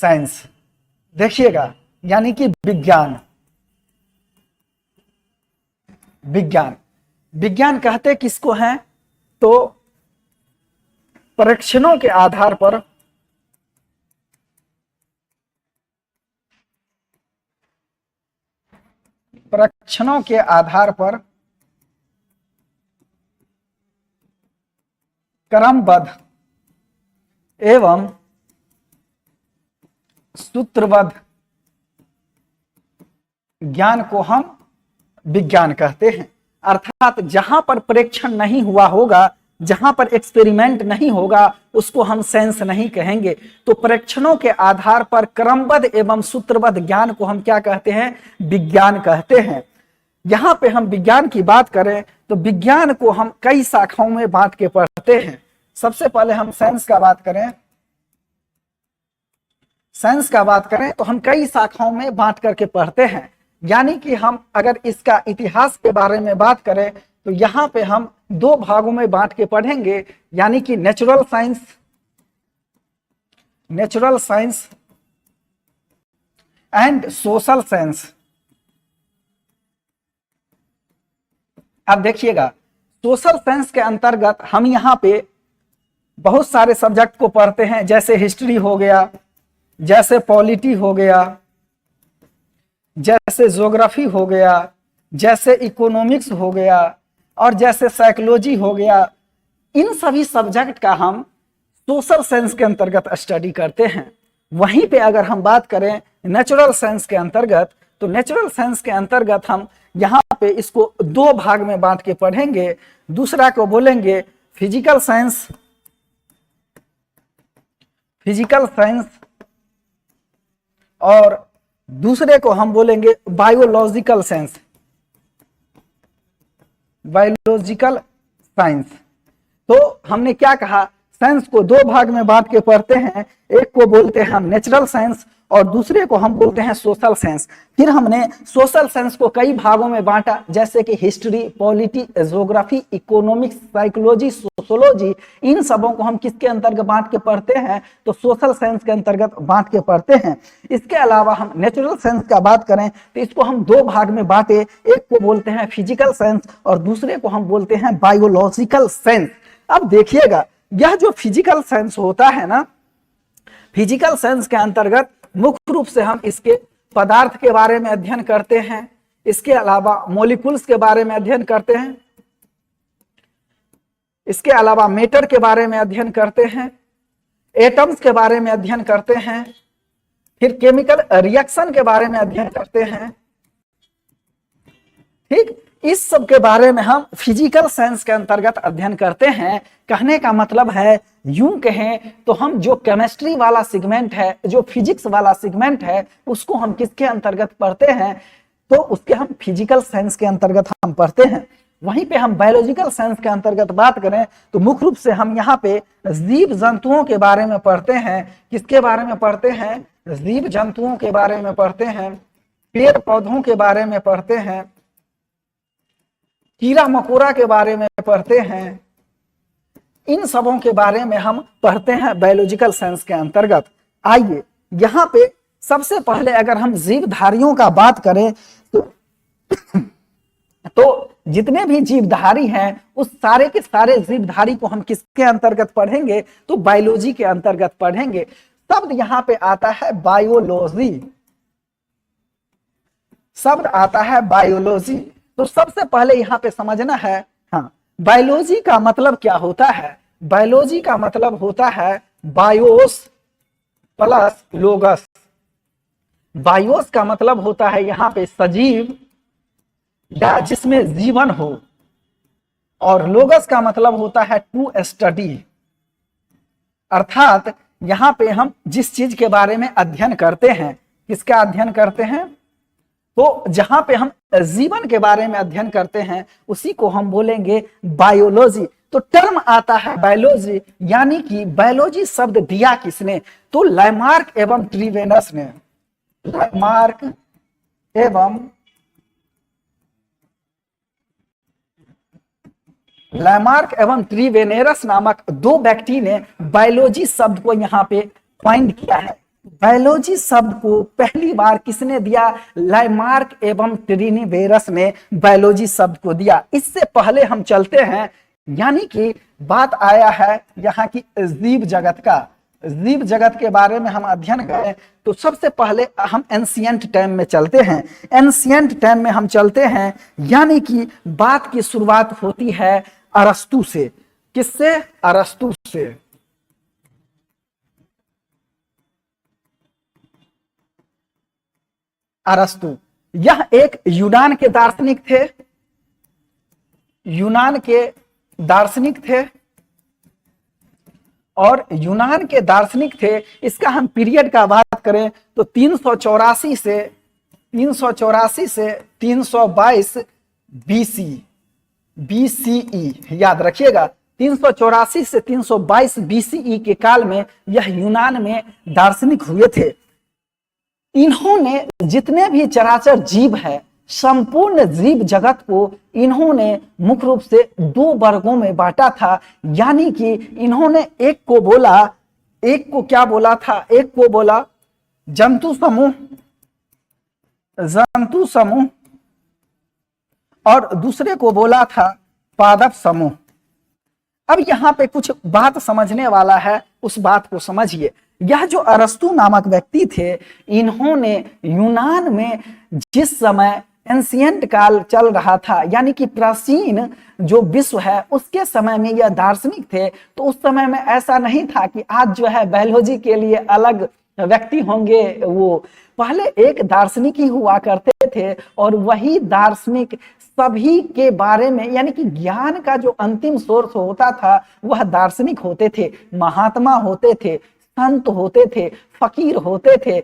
Science. देखिएगा, यानी कि विज्ञान। विज्ञान विज्ञान कहते किसको हैं? तो परीक्षणों के आधार पर क्रमबद्ध एवं सूत्रबद्ध ज्ञान को हम विज्ञान कहते हैं। अर्थात जहां पर परीक्षण नहीं हुआ होगा, जहां पर एक्सपेरिमेंट नहीं होगा, उसको हम साइंस नहीं कहेंगे। तो परीक्षणों के आधार पर क्रमबद्ध एवं सूत्रबद्ध ज्ञान को हम क्या कहते हैं? विज्ञान कहते हैं। यहां पे हम विज्ञान की बात करें तो विज्ञान को हम कई शाखाओं में बांट के पढ़ते हैं। सबसे पहले हम साइंस का बात करें, तो हम कई शाखाओं में बांट करके पढ़ते हैं। यानी कि हम अगर इसका इतिहास के बारे में बात करें तो यहाँ पे हम दो भागों में बांट के पढ़ेंगे, यानी कि natural science and social science. अब देखिएगा, सोशल साइंस के अंतर्गत हम यहाँ पे बहुत सारे सब्जेक्ट को पढ़ते हैं, जैसे हिस्ट्री हो गया, जैसे पॉलिटी हो गया, जैसे ज्योग्राफी हो गया, जैसे इकोनॉमिक्स हो गया और जैसे साइकोलॉजी हो गया। इन सभी सब्जेक्ट का हम सोशल साइंस के अंतर्गत स्टडी करते हैं। वहीं पे अगर हम बात करें नेचुरल साइंस के अंतर्गत, तो नेचुरल साइंस के अंतर्गत हम यहाँ पे इसको दो भाग में बांट के पढ़ेंगे। दूसरा को बोलेंगे फिजिकल साइंस और दूसरे को हम बोलेंगे बायोलॉजिकल साइंस। तो हमने क्या कहा, साइंस को दो भाग में बांट के पढ़ते हैं। एक को बोलते हैं हम नेचुरल साइंस और दूसरे को हम बोलते हैं सोशल साइंस। फिर हमने सोशल साइंस को कई भागों में बांटा, जैसे कि history, polity, geography, economics, psychology, sociology. इन सबों को हम किसके अंतर्गत बांट के पढ़ते हैं? तो सोशल साइंस के अंतर्गत बांट के पढ़ते हैं। इसके अलावा हम नेचुरल साइंस का बात करें तो इसको हम दो भाग में बांटे। एक को बोलते हैं फिजिकल साइंस और दूसरे को हम बोलते हैं बायोलॉजिकल साइंस। अब देखिएगा, यह जो फिजिकल साइंस होता है ना, फिजिकल साइंस के अंतर्गत मुख्य रूप से हम इसके पदार्थ के बारे में अध्ययन करते हैं। इसके अलावा मॉलिक्यूल्स के बारे में अध्ययन करते हैं। इसके अलावा मैटर के बारे में अध्ययन करते हैं, एटम्स के बारे में अध्ययन करते हैं, फिर केमिकल रिएक्शन के बारे में अध्ययन करते हैं। ठीक, इस सब के बारे में हम फिजिकल साइंस के अंतर्गत अध्ययन करते हैं। कहने का मतलब है, यूं कहें तो हम जो केमिस्ट्री वाला सेगमेंट है, जो फिजिक्स वाला सेगमेंट है, उसको हम किसके अंतर्गत पढ़ते हैं? तो उसके हम फिजिकल साइंस के अंतर्गत हम पढ़ते हैं। वहीं पे हम बायोलॉजिकल साइंस के अंतर्गत बात करें तो मुख्य रूप से हम यहाँ पे जीव जंतुओं के बारे में पढ़ते हैं। किसके बारे में पढ़ते हैं? जीव जंतुओं के बारे में पढ़ते हैं, पेड़ पौधों के बारे में पढ़ते हैं, कीड़ा मकोड़ा के बारे में पढ़ते हैं। इन सबों के बारे में हम पढ़ते हैं बायोलॉजिकल साइंस के अंतर्गत। आइए, यहाँ पे सबसे पहले अगर हम जीवधारियों का बात करें तो जितने भी जीवधारी हैं, उस सारे के सारे जीवधारी को हम किसके अंतर्गत पढ़ेंगे? तो बायोलॉजी के अंतर्गत पढ़ेंगे। शब्द यहाँ पे आता है बायोलॉजी, शब्द आता है बायोलॉजी। तो सबसे पहले यहाँ पे समझना है, हाँ, बायोलॉजी का मतलब क्या होता है? बायोलॉजी का मतलब होता है बायोस प्लस लोगस। बायोस का मतलब होता है यहाँ पे सजीव या जिसमें जीवन हो, और लोगस का मतलब होता है टू स्टडी। अर्थात यहाँ पे हम जिस चीज के बारे में अध्ययन करते हैं, किसका अध्ययन करते हैं? तो जहां पे हम जीवन के बारे में अध्ययन करते हैं उसी को हम बोलेंगे बायोलॉजी। तो टर्म आता है बायोलॉजी, यानी कि बायोलॉजी शब्द दिया किसने? तो लैमार्क एवं ट्रीवेनस ने। लैमार्क एवं ट्रीवेनेरस नामक दो व्यक्ति ने बायोलॉजी शब्द को यहाँ पे पॉइंट किया है। बायोलॉजी शब्द को पहली बार किसने दिया? लाइमार्क एवं ट्रिनिवेरस ने बायोलॉजी शब्द को दिया। इससे पहले हम चलते हैं, यानी कि बात आया है यहाँ की जीव जगत का। जीव जगत के बारे में हम अध्ययन करें तो सबसे पहले हम एंशिएंट टाइम में चलते हैं। एंशिएंट टाइम में हम चलते हैं, यानी कि बात की शुरुआत होती है अरस्तु से। किससे? अरस्तु से। अरस्तु यह एक यूनान के दार्शनिक थे। यूनान के दार्शनिक थे और यूनान के दार्शनिक थे। इसका हम पीरियड का बात करें तो 384 से 322 बीसीई, याद रखिएगा 384 से 322 बीसीई के काल में यह यूनान में दार्शनिक हुए थे। इन्होंने जितने भी चराचर जीव है, संपूर्ण जीव जगत को इन्होंने मुख्य रूप से दो वर्गों में बांटा था। यानी कि इन्होंने एक को बोला, एक को क्या बोला था? एक को बोला जंतु समूह और दूसरे को बोला था पादप समूह। अब यहाँ पे कुछ बात समझने वाला है, उस बात को समझिए। यह जो अरस्तु नामक व्यक्ति थे, इन्होंने यूनान में जिस समय एंशिएंट काल चल रहा था, यानी कि प्राचीन जो विश्व है उसके समय में यह दार्शनिक थे। तो उस समय में ऐसा नहीं था कि आज जो है बायोलॉजी के लिए अलग व्यक्ति होंगे। वो पहले एक दार्शनिक ही हुआ करते थे और वही दार्शनिक सभी के बारे में, यानी कि ज्ञान का जो अंतिम सोर्स होता था वह दार्शनिक होते थे। महात्मा होते थे, संत होते थे, फकीर होते थे,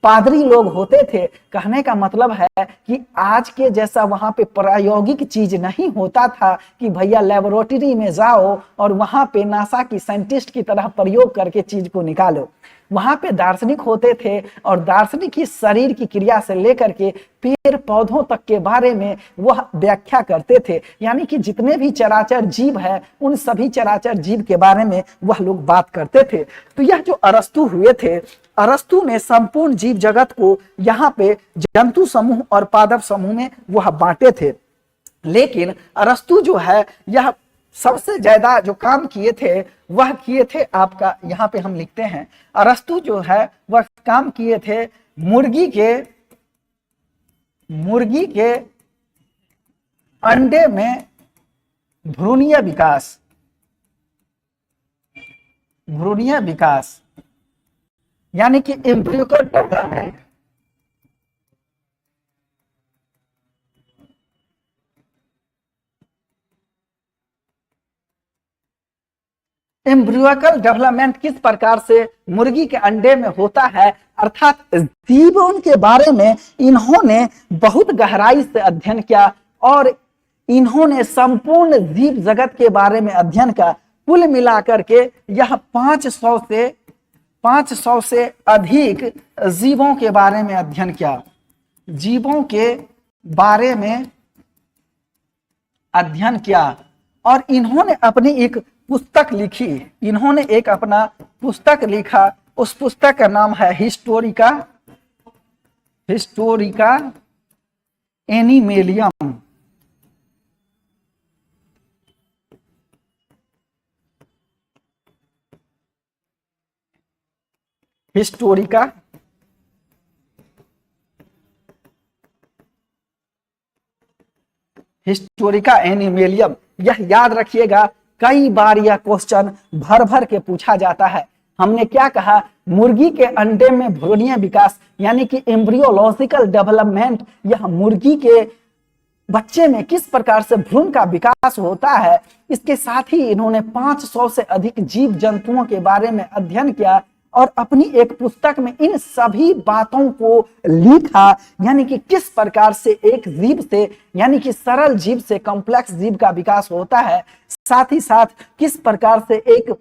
पादरी लोग होते थे। कहने का मतलब है कि आज के जैसा वहां पे प्रायोगिक चीज नहीं होता था कि भैया लेबोरेटरी में जाओ और वहां पे नासा की साइंटिस्ट की तरह प्रयोग करके चीज को निकालो। वहां पे दार्शनिक होते थे और दार्शनिक ही शरीर की क्रिया से लेकर के पेड़ पौधों तक के बारे में वह व्याख्या करते थे। यानी कि जितने भी चराचर जीव है उन सभी चराचर जीव के बारे में वह लोग बात करते थे। तो यह जो अरस्तु हुए थे, अरस्तु ने संपूर्ण जीव जगत को यहाँ पे जंतु समूह और पादप समूह में वह बांटे थे। लेकिन अरस्तु जो है यह सबसे ज्यादा जो काम किए थे वह किए थे, आपका यहाँ पे हम लिखते हैं, अरस्तु जो है वह काम किए थे मुर्गी के अंडे में भ्रूणीय विकास, यानी कि एम्ब्रियोकल डेवलपमेंट। एम्ब्रियोकल डेवलपमेंट किस प्रकार से मुर्गी के अंडे में होता है, अर्थात जीवों के बारे में इन्होंने बहुत गहराई से अध्ययन किया और इन्होंने संपूर्ण जीव जगत के बारे में अध्ययन किया। कुल मिलाकर के यह 500 से अधिक जीवों के बारे में अध्ययन किया। जीवों के बारे में अध्ययन किया और इन्होंने अपनी एक पुस्तक लिखी। इन्होंने एक अपना पुस्तक लिखा, उस पुस्तक का नाम है हिस्टोरिका एनिमेलियम। हिस्टोरिका एनिमेलियम। यह याद रखिएगा, कई बार यह क्वेश्चन भर भर के पूछा जाता है। हमने क्या कहा? मुर्गी के अंडे में भ्रूणीय विकास, यानी कि एम्ब्रियोलॉजिकल डेवलपमेंट। यह मुर्गी के बच्चे में किस प्रकार से भ्रूण का विकास होता है। इसके साथ ही इन्होंने 500 से अधिक जीव जंतुओं के बारे में अध्ययन किया और अपनी एक पुस्तक में इन सभी बातों को लिखा। यानी कि किस प्रकार से एक जीव से, यानी कि सरल जीव से कॉम्प्लेक्स जीव का विकास होता है, साथ ही साथ किस प्रकार से एक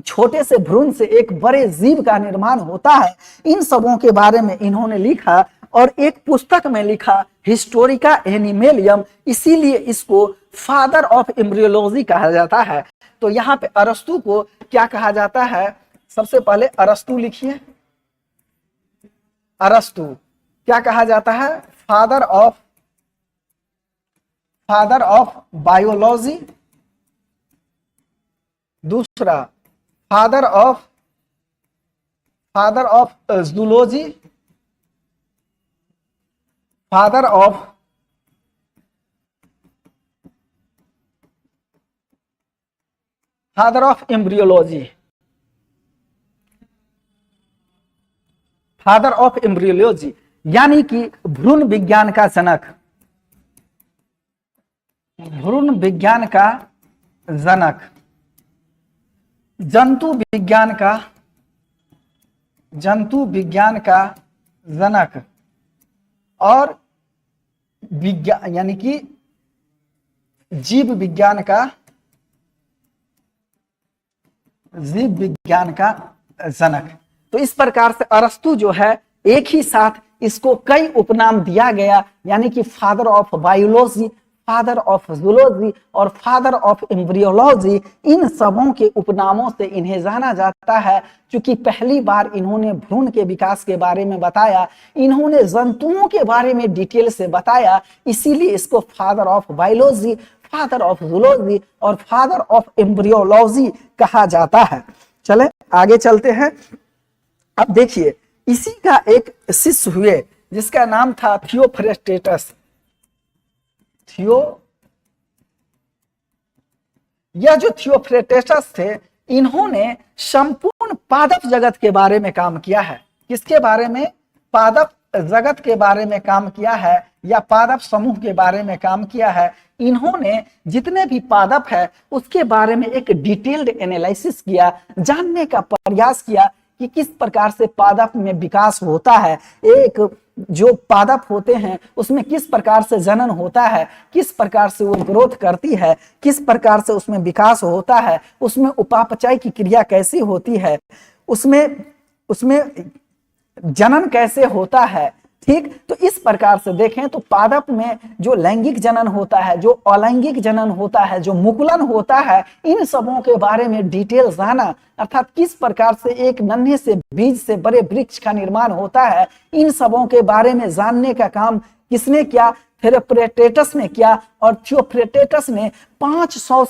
छोटे से भ्रूण से एक बड़े जीव का निर्माण होता है। इन सबों के बारे में इन्होंने लिखा और एक पुस्तक में लिखा, हिस्टोरिका एनिमेलियम। इसीलिए इसको फादर ऑफ एम्ब्रियोलॉजी कहा जाता है। तो यहाँ पे अरस्तु को क्या कहा जाता है? सबसे पहले अरस्तु लिखिए, अरस्तु क्या कहा जाता है? Father of biology. दूसरा father of zoology, father of embryology, father of embryology यानी कि भ्रूण विज्ञान का जनक, भ्रूण विज्ञान का जनक, जंतु विज्ञान का जनक और विज्ञान यानी कि जीव विज्ञान का जनक। तो इस प्रकार से अरस्तु जो है एक ही साथ इसको कई उपनाम दिया गया, यानी कि father of biology, father of zoology और फादर ऑफ एम्ब्रियोलॉजी, इन सबों के उपनामों से इन्हें जाना जाता है। क्योंकि पहली बार इन्होंने भ्रूण के विकास के बारे में बताया, इन्होंने जंतुओं के बारे में डिटेल से बताया, इसीलिए इसको father of biology, father of zoology और फादर ऑफ एम्ब्रियोलॉजी कहा जाता है। चले आगे चलते हैं। अब देखिए इसी का एक शिष्य हुए जिसका नाम था थियोफ्रेस्टेटस। यह जो थियोफ्रेस्टेटस थे, इन्होंने संपूर्ण पादप जगत के बारे में काम किया है। किसके बारे में? पादप जगत के बारे में काम किया है या पादप समूह के बारे में काम किया है। इन्होंने जितने भी पादप है उसके बारे में एक डिटेल्ड एनालिसिस किया, जानने का प्रयास किया कि किस प्रकार से पादप में विकास होता है, एक जो पादप होते हैं उसमें किस प्रकार से जनन होता है, किस प्रकार से वो ग्रोथ करती है, किस प्रकार से उसमें विकास होता है, उसमें उपापचय की क्रिया कैसी होती है, उसमें जनन कैसे होता है। ठीक, तो इस प्रकार से देखें तो पादप में जो लैंगिक जनन होता है, जो अलैंगिक जनन होता है, जो मुकुलन होता है, इन सबों के बारे में डिटेल जाना, अर्थात किस प्रकार से एक नन्हे से बीज से बड़े वृक्ष का निर्माण होता है, इन सबों के बारे में जानने का काम किसने किया? थियोफ्रेस्टेटस ने किया। और थियोफ्रेस्टेटस ने 500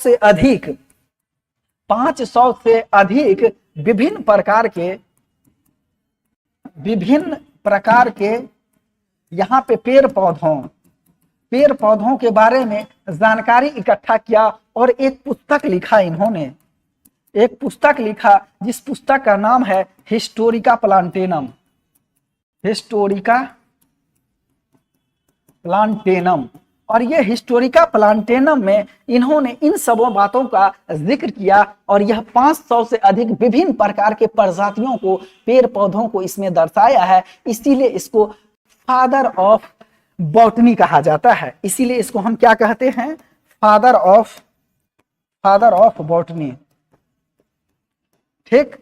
से अधिक विभिन्न प्रकार के यहाँ पे पेड़ पौधों के बारे में जानकारी इकट्ठा किया और एक पुस्तक लिखा। इन्होंने एक पुस्तक लिखा जिस पुस्तक का नाम है हिस्टोरिका प्लांटेनम। और ये हिस्टोरिका प्लांटेनम में इन्होंने इन सबों बातों का जिक्र किया और यह 500 से अधिक विभिन्न प्रकार के प्रजातियों को, पेड़ पौधों को इसमें दर्शाया है। इसीलिए इसको फादर ऑफ बॉटनी कहा जाता है। इसीलिए इसको हम क्या कहते हैं? Father of botany. ठीक,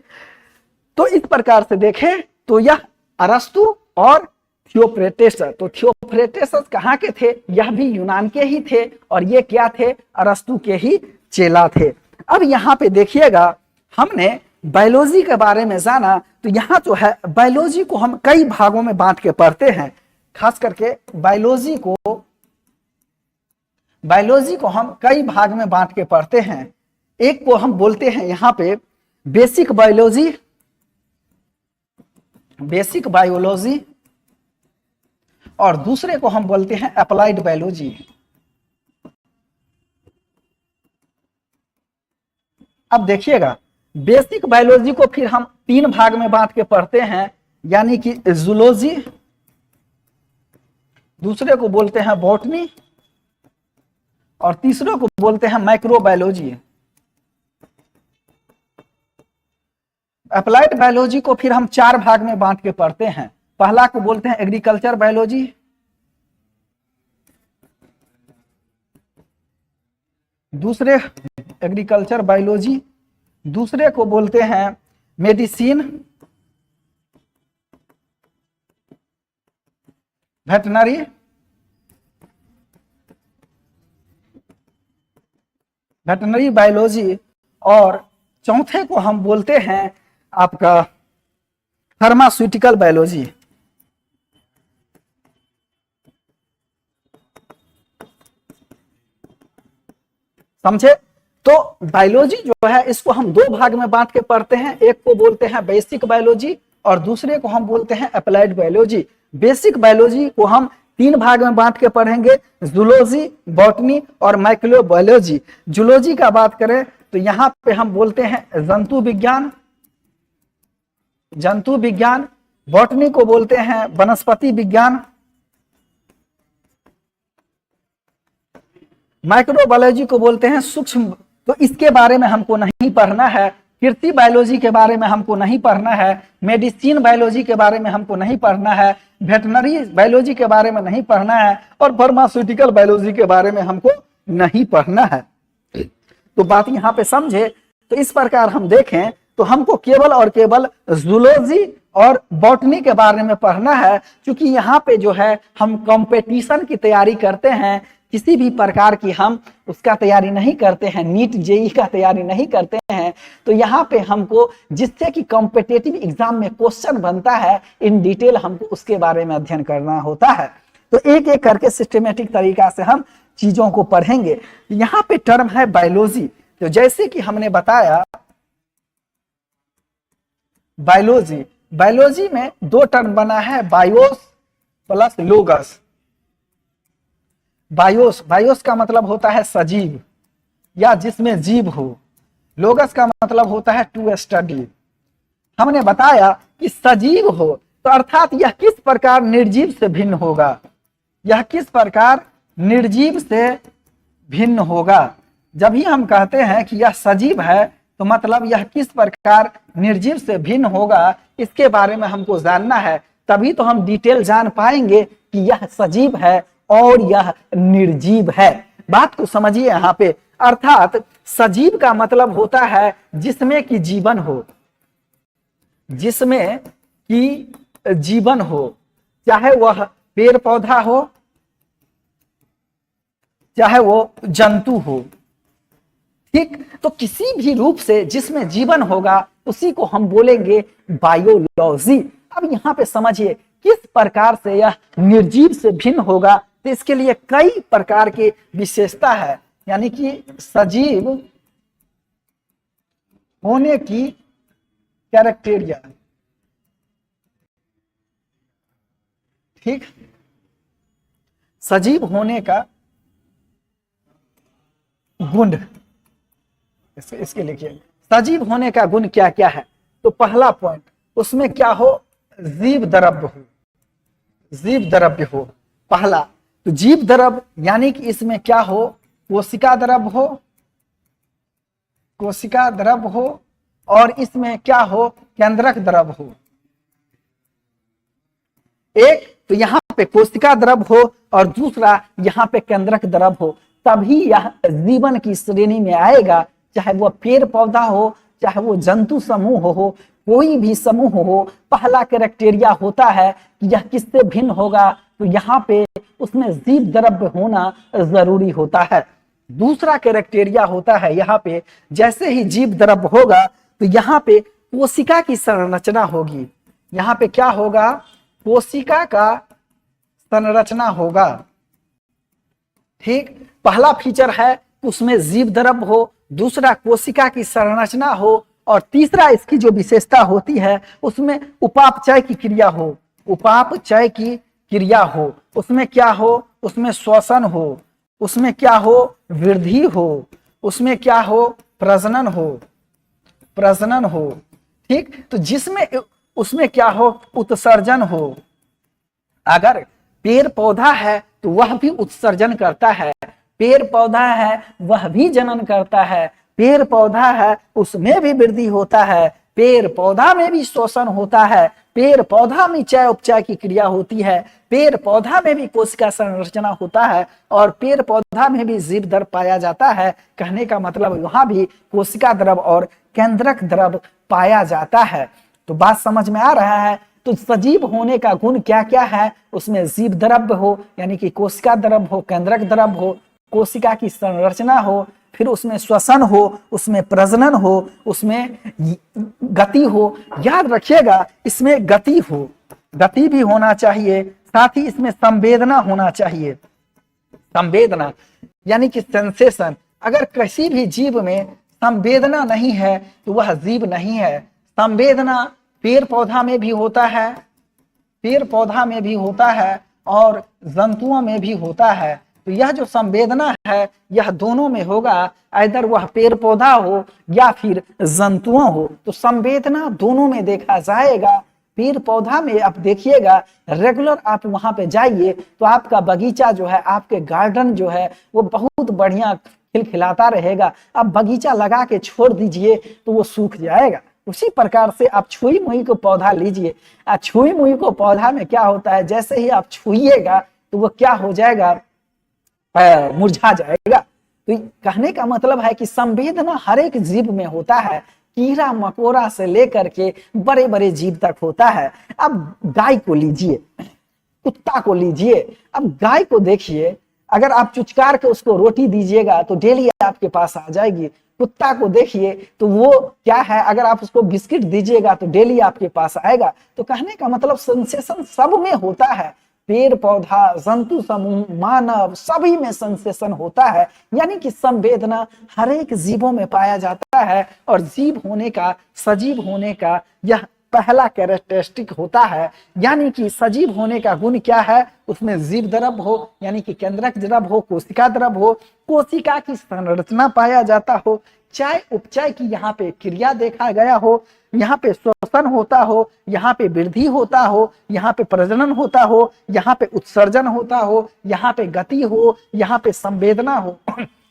तो इस प्रकार से देखें तो यह अरस्तु और थियोफ्रेस्टेटस। तो थियोफ्रेस्टेटस कहाँ के थे? यह भी यूनान के ही थे और ये क्या थे? अरस्तु के ही चेला थे। अब यहाँ पे देखिएगा, हमने बायोलॉजी के बारे में जाना, तो यहाँ जो है बायोलॉजी को हम कई भागों में बांट के पढ़ते हैं। खास करके बायोलॉजी को हम कई भाग में बांट के पढ़ते हैं। एक को हम बोलते हैं यहाँ पे बेसिक बायोलॉजी और दूसरे को हम बोलते हैं अप्लाइड बायोलॉजी। अब देखिएगा, बेसिक बायोलॉजी को फिर हम 3 भाग में बांट के पढ़ते हैं, यानी कि जूलॉजी, दूसरे को बोलते हैं बॉटनी और तीसरे को बोलते हैं माइक्रोबायोलॉजी। अप्लाइड बायोलॉजी को फिर हम 4 भाग में बांट के पढ़ते हैं। पहला को बोलते हैं एग्रीकल्चर बायोलॉजी, दूसरे एग्रीकल्चर बायोलॉजी, दूसरे को बोलते हैं मेडिसिन, वेटनरी बायोलॉजी और चौथे को हम बोलते हैं आपका फार्मास्यूटिकल बायोलॉजी। समझे। तो बायोलॉजी जो है इसको हम दो भाग में बांट के पढ़ते हैं, एक को बोलते हैं बेसिक बायोलॉजी और दूसरे को हम बोलते हैं अप्लाइड बायोलॉजी। बेसिक बायोलॉजी को हम तीन भाग में बांट के पढ़ेंगे, जूलॉजी, बॉटनी और माइक्रोबायोलॉजी। जूलॉजी का बात करें तो यहाँ पे हम बोलते हैं जंतु विज्ञान, बॉटनी को बोलते हैं वनस्पति विज्ञान, माइक्रोबायोलॉजी को बोलते हैं सूक्ष्म। तो इसके बारे में हमको नहीं पढ़ना है, कृषि बायोलॉजी के बारे में हमको नहीं पढ़ना है, मेडिसिन बायोलॉजी के बारे में हमको नहीं पढ़ना है, वेटनरी बायोलॉजी के बारे में नहीं पढ़ना है और फार्मास्यूटिकल बायोलॉजी के बारे में हमको नहीं पढ़ना है। तो बात यहाँ पे समझे। तो इस प्रकार हम देखें तो हमको केवल और केवल जूलॉजी और बॉटनी के बारे में पढ़ना है, क्योंकि यहाँ पे जो है हम कंपटीशन की तैयारी करते हैं, किसी भी प्रकार की हम उसका तैयारी नहीं करते हैं, नीट जेई का तैयारी नहीं करते हैं। तो यहाँ पे हमको जिससे कि कॉम्पिटिटिव एग्जाम में क्वेश्चन बनता है, इन डिटेल हमको उसके बारे में अध्ययन करना होता है। तो एक एक करके सिस्टमेटिक तरीका से हम चीजों को पढ़ेंगे। यहाँ पे टर्म है बायोलॉजी। तो जैसे कि हमने बताया बायोलॉजी में दो टर्म बना है, बायोस प्लस लोगस। बायोस का मतलब होता है सजीव या जिसमें जीव हो, लोगस का मतलब होता है टू स्टडी। हमने बताया कि सजीव हो तो अर्थात यह किस प्रकार निर्जीव से भिन्न होगा, यह किस प्रकार निर्जीव से भिन्न होगा। जब ही हम कहते हैं कि यह सजीव है तो मतलब यह किस प्रकार निर्जीव से भिन्न होगा, इसके बारे में हमको जानना है, तभी तो हम डिटेल जान पाएंगे कि यह सजीव है और यह निर्जीव है। बात को समझिए यहाँ पे, अर्थात सजीव का मतलब होता है जिसमें कि जीवन हो, जिसमें कि जीवन हो, चाहे वह पेड़ पौधा हो, चाहे वो जंतु हो। ठीक, तो किसी भी रूप से जिसमें जीवन होगा उसी को हम बोलेंगे बायोलॉजी। अब यहाँ पे समझिए किस प्रकार से यह निर्जीव से भिन्न होगा, तो इसके लिए कई प्रकार की विशेषता है, यानी कि सजीव होने की कैरेक्टेरिया। ठीक, सजीव होने का गुण, इसके लिखिए सजीव होने का गुण क्या क्या है। तो पहला पॉइंट, उसमें क्या हो, जीव द्रव्य हो, जीव द्रव्य हो पहला। तो जीव द्रव्य यानी कि इसमें क्या हो, कोशिका द्रव्य हो, कोशिका द्रव्य हो, और इसमें क्या हो, केंद्रक द्रव्य हो। एक तो यहाँ पे कोशिका द्रव्य हो और दूसरा यहाँ पे केंद्रक द्रव्य हो, तभी यह जीवन की श्रेणी में आएगा। चाहे वह पेड़ पौधा हो, चाहे वो जंतु समूह हो, कोई भी समूह हो, पहला कैरेक्टेरिया होता है कि यह किससे भिन्न होगा, तो यहाँ पे उसमें जीव द्रव्य होना जरूरी होता है। दूसरा कैरेक्टेरिया होता है यहाँ पे, जैसे ही जीव द्रव्य होगा तो यहाँ पे कोशिका की संरचना होगी। यहाँ पे क्या होगा, कोशिका का संरचना होगा। ठीक, पहला फीचर है उसमें जीव द्रव्य हो, दूसरा कोशिका की संरचना हो, और तीसरा इसकी जो विशेषता होती है उसमें उपापचय की क्रिया हो, उपापचय की क्रिया हो। उसमें क्या हो, उसमें श्वसन हो, उसमें क्या हो, वृद्धि हो, उसमें क्या हो, प्रजनन हो, प्रजनन हो। ठीक, तो जिसमें उसमें क्या हो, उत्सर्जन हो। अगर पेड़ पौधा है तो वह भी उत्सर्जन करता है, पेड़ पौधा है वह भी जनन करता है, पेड़ पौधा है उसमें भी वृद्धि होता है, पेड़ पौधा में भी श्वसन होता है, पेड़ पौधा में चय उपचय की क्रिया होती है, पेड़ पौधा में भी कोशिका संरचना होता है, और पेड़ पौधा में भी जीव द्रव्य पाया जाता है। कहने का मतलब वहां भी कोशिका द्रव्य और केंद्रक द्रव्य पाया जाता है। तो बात समझ में आ रहा है। तो सजीव होने का गुण क्या क्या है, उसमें जीव द्रव्य हो यानी कि कोशिका द्रव्य हो, केंद्रक द्रव्य हो, कोशिका की संरचना हो, फिर उसमें श्वसन हो, उसमें प्रजनन हो, उसमें गति हो। याद रखिएगा इसमें गति हो, गति भी होना चाहिए, साथ ही इसमें संवेदना होना चाहिए। संवेदना यानी कि सेंसेशन, अगर किसी भी जीव में संवेदना नहीं है तो वह जीव नहीं है। संवेदना पेड़ पौधा में भी होता है, पेड़ पौधा में भी होता है और जंतुओं में भी होता है। तो यह जो संवेदना है यह दोनों में होगा, इधर वह पेड़ पौधा हो या फिर जंतुओं हो। तो संवेदना दोनों में देखा जाएगा। पेड़ पौधा में आप देखिएगा, रेगुलर आप वहां पे जाइए तो आपका बगीचा जो है, आपके गार्डन जो है वो बहुत बढ़िया खिलखिलाता रहेगा। आप बगीचा लगा के छोड़ दीजिए तो वो सूख जाएगा। उसी प्रकार से आप छुई मुई को पौधा लीजिए, छुई मुई को पौधा में क्या होता है, जैसे ही आप छुइएगा तो वो क्या हो जाएगा, मुरझा जाएगा। तो कहने का मतलब है कि संवेदना हर एक जीव में होता है, कीड़ा मकोड़ा से लेकर के बड़े बड़े जीव तक होता है। अब गाय को लीजिए, कुत्ता को लीजिए, अब गाय को देखिए, अगर आप चुचकार के उसको रोटी दीजिएगा तो डेली आपके पास आ जाएगी। कुत्ता को देखिए तो वो क्या है, अगर आप उसको बिस्किट दीजिएगा तो डेली आपके पास आएगा। तो कहने का मतलब सेंसेशन सब में होता है, पेड़ पौधा, जंतु समूह, मानव, सभी में सेंसेशन होता है। यानी कि संवेदना हर एक जीवों में पाया जाता है और जीव होने का, सजीव होने का यह पहला कैरेक्टरिस्टिक होता है। यानी कि सजीव होने का गुण क्या है, उसमें जीव द्रव हो, यानी कि केंद्रक द्रव हो, कोशिका द्रव हो, कोशिका की संरचना पाया जाता हो, चाय उपचय की यहाँ पे क्रिया देखा गया हो, यहाँ पे श्वसन होता हो, यहाँ पे वृद्धि होता हो, यहाँ पे प्रजनन होता हो, यहाँ पे उत्सर्जन होता हो, यहाँ पे गति हो, यहाँ पे संवेदना हो।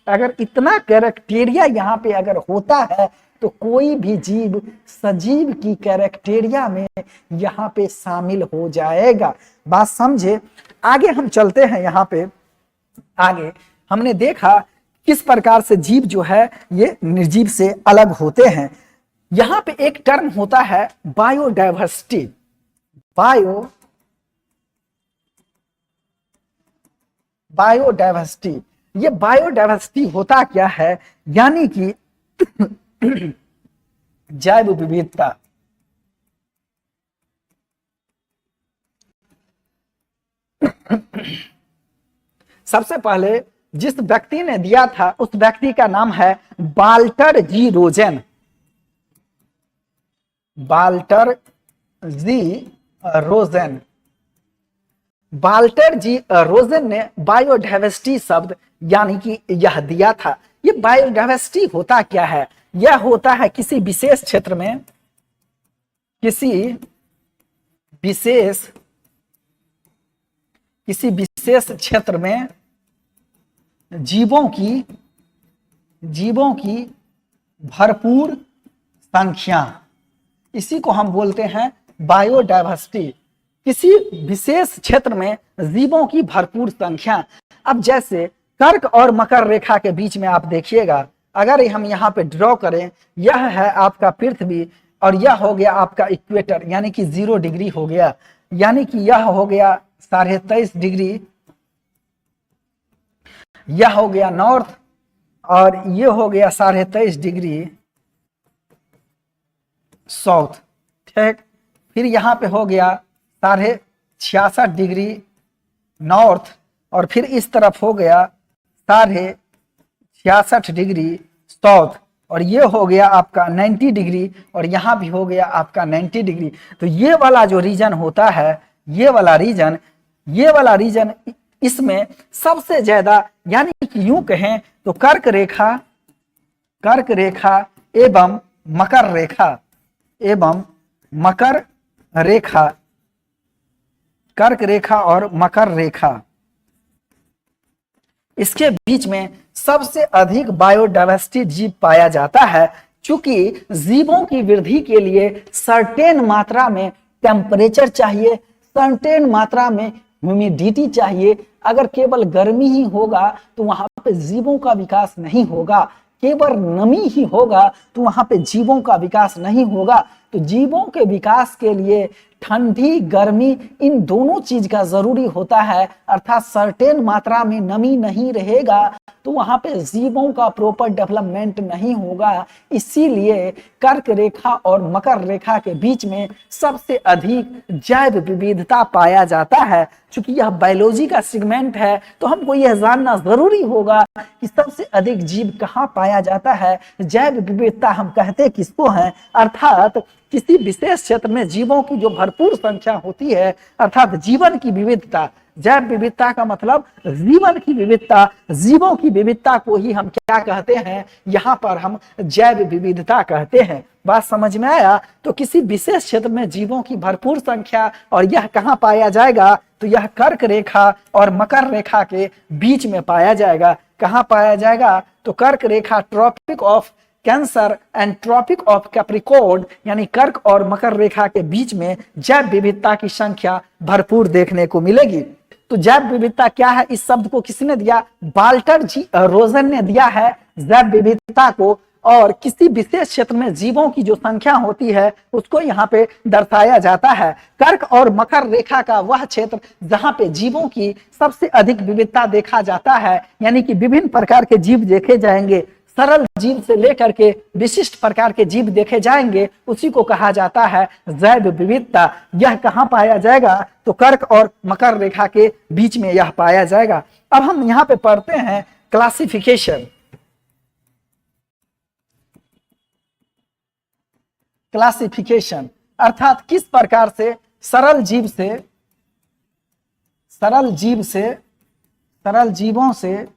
अगर इतना कैरेक्टेरिया यहाँ पे अगर होता है तो कोई भी जीव सजीव की कैरेक्टेरिया में यहाँ पे शामिल हो जाएगा। बात समझे। आगे हम चलते हैं। यहाँ पे आगे हमने देखा किस प्रकार से जीव जो है ये निर्जीव से अलग होते हैं। यहाँ पे एक टर्म होता है बायोडाइवर्सिटी। बायोडाइवर्सिटी, ये बायोडाइवर्सिटी होता क्या है, यानी कि जैव विविधता। सबसे पहले जिस व्यक्ति ने दिया था उस व्यक्ति का नाम है वाल्टर जी रोजेन। वाल्टर जी रोजेन। वाल्टर जी रोजेन ने बायोडाइवर्सिटी शब्द यानी कि यह दिया था। ये बायोडाइवर्सिटी होता क्या है, यह होता है किसी विशेष क्षेत्र में, किसी विशेष क्षेत्र में जीवों की भरपूर संख्या, इसी को हम बोलते हैं बायोडाइवर्सिटी। किसी विशेष क्षेत्र में जीवों की भरपूर संख्या। अब जैसे कर्क और मकर रेखा के बीच में आप देखिएगा, अगर हम यहाँ पे ड्रॉ करें, यह है आपका पृथ्वी और यह हो गया आपका इक्वेटर, यानी कि 0 डिग्री हो गया, यानी कि यह हो गया 23.5 डिग्री, यह हो गया नॉर्थ और ये हो गया 23.5 डिग्री साउथ। ठीक, फिर यहाँ पे हो गया 66.5 डिग्री नॉर्थ और फिर इस तरफ हो गया 66.5 डिग्री साउथ और ये हो गया आपका 90 डिग्री और यहाँ भी हो गया आपका 90 डिग्री। तो ये वाला जो रीजन होता है, ये वाला रीजन इसमें सबसे ज्यादा, यानी कि यूं कहें तो कर्क रेखा एवं मकर रेखा, कर्क रेखा और मकर रेखा, इसके बीच में सबसे अधिक बायोडाइवर्सिटी जीव पाया जाता है। चूंकि जीवों की वृद्धि के लिए सर्टेन मात्रा में टेम्परेचर चाहिए, सर्टेन मात्रा में ह्यूमिडिटी चाहिए। अगर केवल गर्मी ही होगा तो वहां पे जीवों का विकास नहीं होगा, केवल नमी ही होगा तो वहां पे जीवों का विकास नहीं होगा। तो जीवों के विकास के लिए ठंडी गर्मी इन दोनों चीज का जरूरी होता है, अर्थात सर्टेन मात्रा में नमी नहीं रहेगा तो वहां पे जीवों का प्रॉपर डेवलपमेंट नहीं होगा। इसीलिए कर्क रेखा और मकर रेखा के बीच में सबसे अधिक जैव विविधता पाया जाता है। चूंकि यह बायोलॉजी का सेगमेंट है तो हमको यह जानना जरूरी होगा कि सबसे अधिक जीव कहाँ पाया जाता है। जैव विविधता हम कहते किसको हैं, अर्थात किसी विशेष क्षेत्र में जीवों की जो भरपूर संख्या होती है, अर्थात जीवन की विविधता। जैव विविधता का मतलब जीवन की विविधता, जीवों की विविधता को ही हम क्या कहते हैं, यहाँ पर हम जैव विविधता कहते हैं। बात समझ में आया? तो किसी विशेष क्षेत्र में जीवों की भरपूर संख्या, और यह कहाँ पाया जाएगा, तो यह कर्क रेखा और मकर रेखा के बीच में पाया जाएगा। कहाँ पाया जाएगा, तो कर्क रेखा tropic of cancer and tropic of capricorn, यानी कर्क और मकर रेखा के बीच में जैव विविधता की संख्या भरपूर देखने को मिलेगी। तो जैव विविधता क्या है, इस शब्द को किसने दिया, वाल्टर जी रोजन ने दिया है जैव विविधता को। और किसी विशेष क्षेत्र में जीवों की जो संख्या होती है उसको यहाँ पे दर्शाया जाता है। कर्क और मकर रेखा का वह क्षेत्र जहाँ पे जीवों की सबसे अधिक विविधता देखा जाता है, यानी कि विभिन्न प्रकार के जीव देखे जाएंगे, सरल जीव से लेकर के विशिष्ट प्रकार के जीव देखे जाएंगे, उसी को कहा जाता है जैव विविधता। यह कहाँ पाया जाएगा, तो कर्क और मकर रेखा के बीच में यह पाया जाएगा। अब हम यहाँ पे पढ़ते हैं क्लासिफिकेशन। क्लासिफिकेशन अर्थात किस प्रकार से सरल जीवों से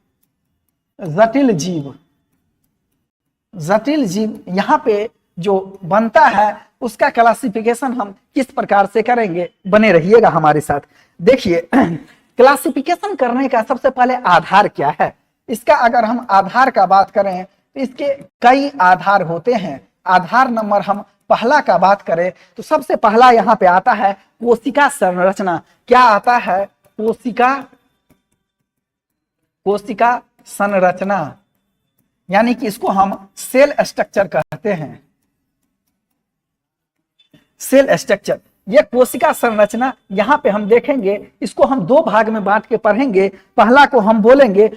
जटिल जीव यहाँ पे जो बनता है उसका क्लासिफिकेशन हम किस प्रकार से करेंगे, बने रहिएगा हमारे साथ। देखिए क्लासिफिकेशन करने का सबसे पहले आधार क्या है, इसका अगर हम आधार का बात करें तो इसके कई आधार होते हैं। आधार नंबर हम पहला का बात करें तो सबसे पहला यहाँ पे आता है कोशिका संरचना। क्या आता है, कोशिका संरचना, यानी कि इसको हम सेल स्ट्रक्चर कहते हैं। सेल स्ट्रक्चर, ये कोशिका संरचना यहाँ पे हम देखेंगे, इसको हम दो भाग में बांट के पढ़ेंगे। पहला को हम बोलेंगे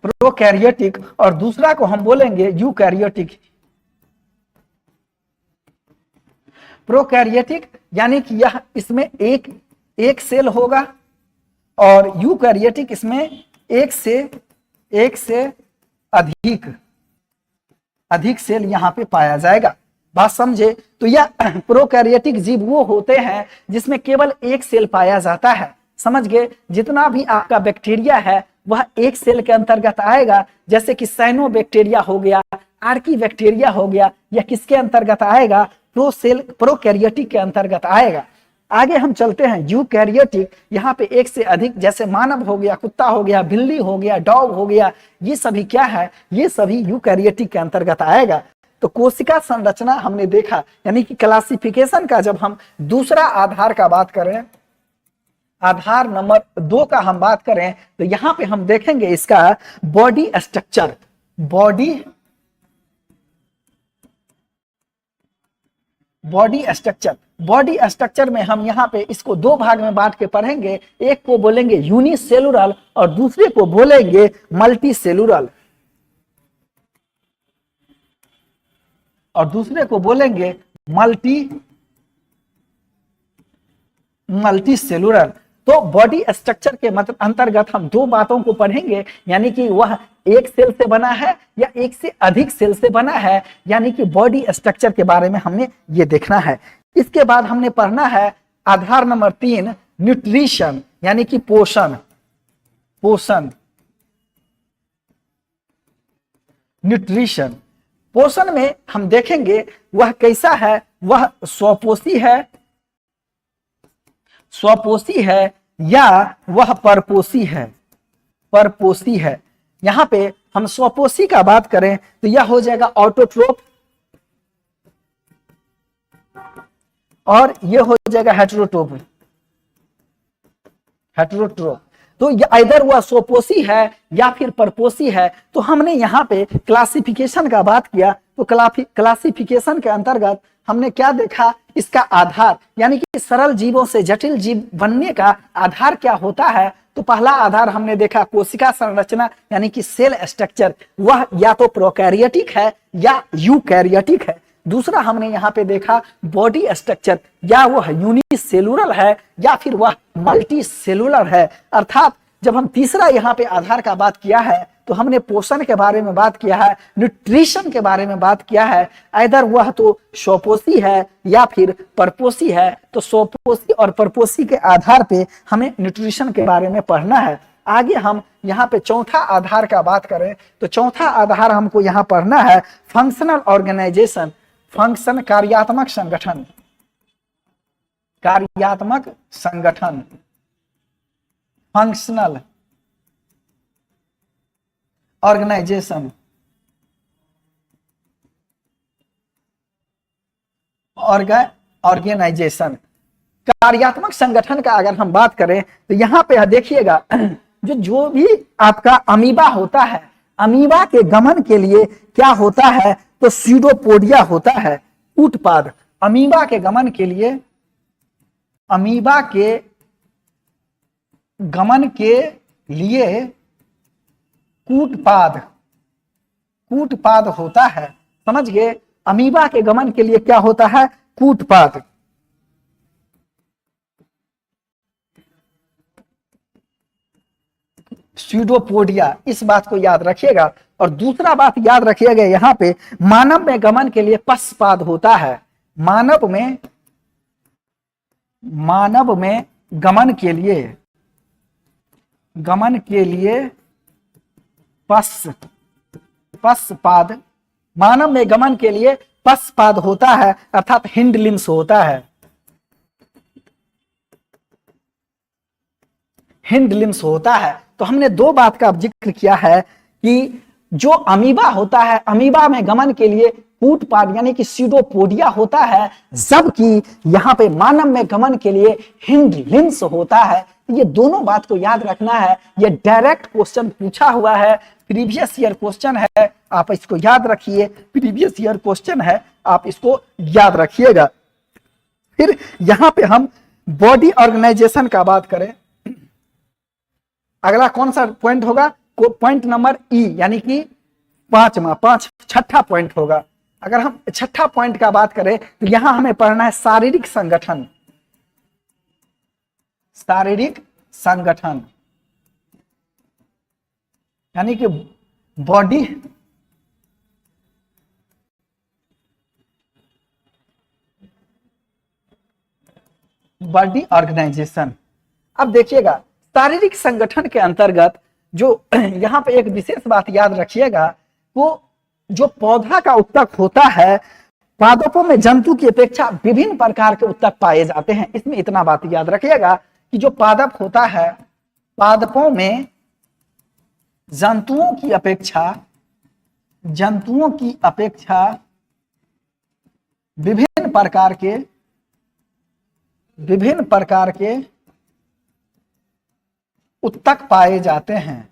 प्रोकैरियोटिक और दूसरा को हम बोलेंगे यूकैरियोटिक। प्रोकैरियोटिक यानी कि यह इसमें एक सेल होगा, और यूकैरियोटिक इसमें एक से अधिक सेल यहाँ पे पाया जाएगा। बात समझे? तो यह प्रोकैरियोटिक जीव वो होते हैं जिसमें केवल एक सेल पाया जाता है। समझ गए? जितना भी आपका बैक्टीरिया है वह एक सेल के अंतर्गत आएगा, जैसे कि साइनोबैक्टीरिया हो गया, आर्की बैक्टीरिया हो गया, यह किसके अंतर्गत आएगा, प्रोकैरियोटिक के अंतर्गत आएगा। आगे हम चलते हैं यूकैरियोटिक, यहाँ पे एक से अधिक, जैसे मानव हो गया, कुत्ता हो गया, बिल्ली हो गया, डॉग हो गया, ये सभी क्या है, ये सभी यूकैरियोटिक के अंतर्गत आएगा। तो कोशिका संरचना हमने देखा, यानी कि क्लासिफिकेशन का जब हम दूसरा आधार का बात करें, आधार नंबर 2 का हम बात करें, तो यहाँ पे हम देखेंगे इसका बॉडी स्ट्रक्चर। बॉडी स्ट्रक्चर में हम यहाँ पे इसको दो भाग में बांट के पढ़ेंगे। एक को बोलेंगे यूनिसेलुलर और दूसरे को बोलेंगे मल्टीसेलुलर, मल्टीसेलुलर। तो बॉडी स्ट्रक्चर के मतलब अंतर्गत हम दो बातों को पढ़ेंगे, यानी कि वह एक सेल से बना है या एक से अधिक सेल से बना है, यानी कि बॉडी स्ट्रक्चर के बारे में हमने ये देखना है। इसके बाद हमने पढ़ना है आधार नंबर 3 न्यूट्रिशन, यानी कि पोषण। न्यूट्रिशन, पोषण में हम देखेंगे वह कैसा है, वह स्वपोषी है या वह परपोषी है। यहाँ पे हम स्वपोषी का बात करें तो यह हो जाएगा ऑटोट्रोप, और यह हो जाएगा हेटेरोट्रोप। तो इधर वह स्वपोषी है या फिर परपोषी है। तो हमने यहाँ पे क्लासिफिकेशन का बात किया, तो क्लासिफिकेशन के अंतर्गत हमने क्या देखा, इसका आधार, यानी कि सरल जीवों से जटिल जीव बनने का आधार क्या होता है। तो पहला आधार हमने देखा कोशिका संरचना, यानी कि सेल स्ट्रक्चर, वह या तो प्रोकैरियोटिक है या यूकैरियोटिक है। दूसरा हमने यहाँ पे देखा बॉडी स्ट्रक्चर, या वह यूनिसेलुलर है या फिर वह मल्टी सेलुलर है। अर्थात जब हम तीसरा यहाँ पे आधार का बात किया है तो हमने पोषण के बारे में बात किया है, न्यूट्रिशन के बारे में बात किया है। इधर वह तो स्वपोषी है या फिर परपोषी है, तो स्वपोषी और परपोषी के आधार पे हमें न्यूट्रिशन के बारे में पढ़ना है। आगे हम यहाँ पे चौथा आधार का बात करें तो चौथा आधार हमको यहाँ पढ़ना है फंक्शनल ऑर्गेनाइजेशन, फंक्शन कार्यात्मक संगठन, कार्यात्मक संगठन, फंक्शनल ऑर्गेनाइजेशन, ऑर्गेनाइजेशन। कार्यात्मक संगठन का अगर हम बात करें तो यहाँ पे देखिएगा जो भी आपका अमीबा होता है, अमीबा के गमन के लिए क्या होता है तो स्यूडोपोडिया होता है, कूटपाद। अमीबा के गमन के लिए, अमीबा के गमन के लिए कूटपाद, कूटपाद होता है। समझ गए, अमीबा के गमन के लिए क्या होता है, कूटपाद। स्यूडोपोडिया, इस बात को याद रखिएगा। और दूसरा बात याद रखिएगा यहाँ पे मानव में गमन के लिए पशपाद होता है। मानव में गमन के लिए पशपाद, मानव में गमन के लिए पशपाद होता है, अर्थात हिंड लिम्स होता है, हिंड लिम्स होता है। तो हमने दो बात का जिक्र किया है कि जो अमीबा होता है, अमीबा में गमन के लिए कूटपाद यानी कि स्यूडोपोडिया होता है, जबकि यहाँ पे मानव में गमन के लिए हिंड लिम्स होता है। ये दोनों बात को याद रखना है। ये डायरेक्ट क्वेश्चन पूछा हुआ है, प्रीवियस ईयर क्वेश्चन है, आप इसको याद रखिए। प्रीवियस ईयर क्वेश्चन है, आप इसको याद रखिएगा। फिर यहाँ पे हम बॉडी ऑर्गेनाइजेशन का बात करें, अगला कौन सा पॉइंट होगा, पॉइंट नंबर ई यानी कि छठा पॉइंट होगा। अगर हम छठा पॉइंट का बात करें तो यहां हमें पढ़ना है शारीरिक संगठन, शारीरिक संगठन यानी कि बॉडी ऑर्गेनाइजेशन। अब देखिएगा शारीरिक संगठन के अंतर्गत जो यहाँ पे एक विशेष बात याद रखिएगा, वो जो पौधा का उत्तक होता है, पादपों में जंतु की अपेक्षा विभिन्न प्रकार के उत्तक पाए जाते हैं। इसमें इतना बात याद रखिएगा कि जो पादप होता है, पादपों में जंतुओं की अपेक्षा विभिन्न प्रकार के उत्तक पाए जाते हैं,